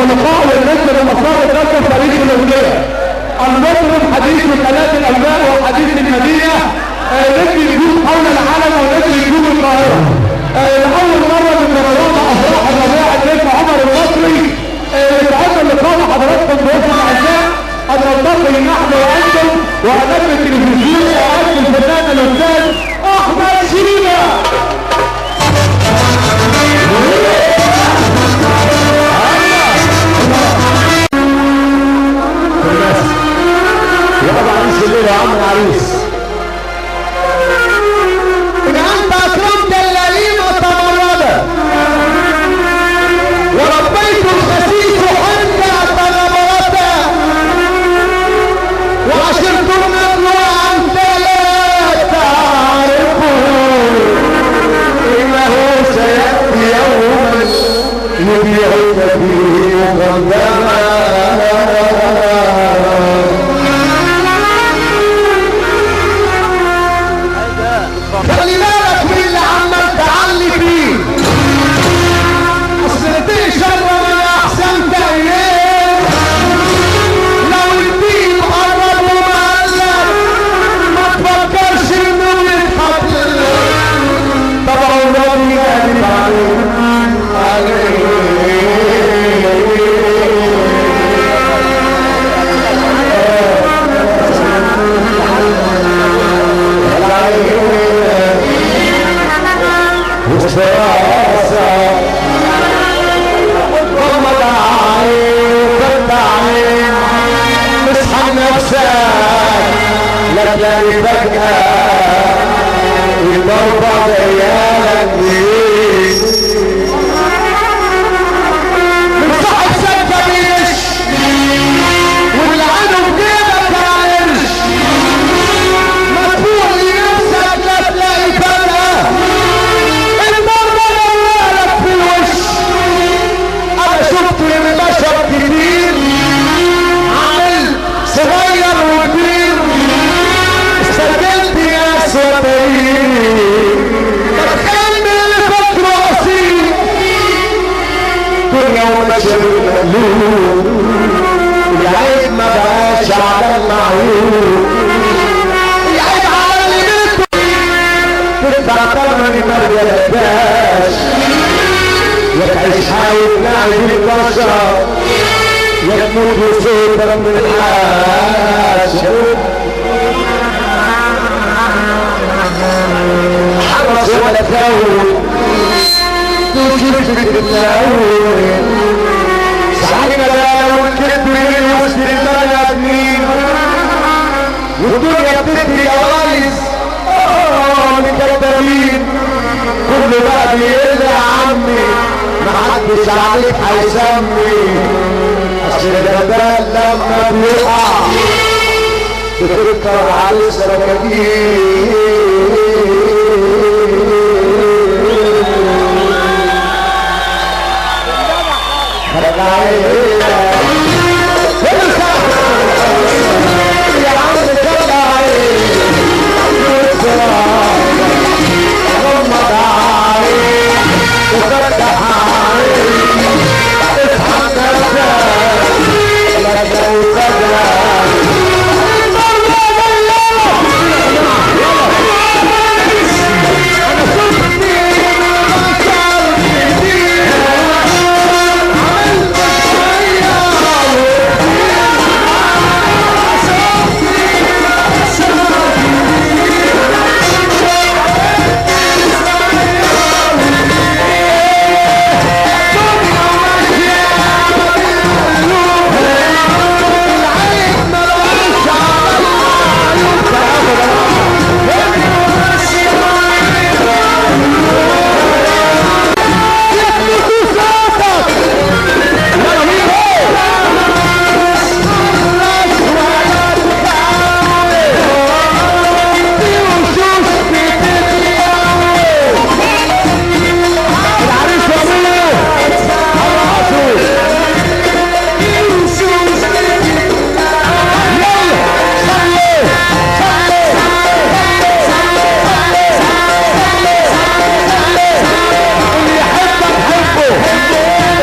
ولقاء والنجم لمسار الرجل فريق الاوليه المطرب حديث وكالات الانباء وحديث المدينه نجم نجوم حول العالم ونجم نجوم القاهره. لاول مره من مهرجان افراح الربيع النجم عمر المصري يتعدى اللقاء حضراتكم باسم الاعزاء ان نلتقي نحن وانتم ونجم التلفزيون واجل الفنان الاستاذ احمد شيبه. يا ابو عريس الليله يا عم العريس، ان انت اكرمت اللئيم وتمرد وربيت الخسيس حتى تنبرت وعشرت النبل وانت لا تعرف انه سياتي يوما يبيعك فيه مقدما. خلي بالك من اللي عمال تعلي فيه، اصل تقشر من احسن تأييد. لو الدين قرب ومقلب ما تفكرش انه يضحك طبعا الراجل قادر عليه. غمض عين وفتح عين اصحى نفسك لا تلاقي فجأة الضربة جايالك ليه من صاحب سكة بيش واللي عنده في جيبك عايش مدفوع لنفسك لا تلاقي فجأة في الوش. انا شفت البشر كتير عامل صغير وكبير استرجلت ناس وتاريخ بتخيل اللي فاكره اصيل دنيا ومشي بالمقلوب العيب ما بقاش على المعروف العيب على اللي بيته تدفع ثمن ما رجلتهاش يا تعيش حاول تلاعب البشر يا تموت وصوتك من الحاشا حرص ولا تهون توشف بتتلاون صحينا لا والكذب من وسط البلد مين والدنيا بتدي جوايز مكتبين كله بقى بيقل يا عمي محدش عليك هيسمي اصل الجبال لما بيقع بتركب على السراجيل خلق عيني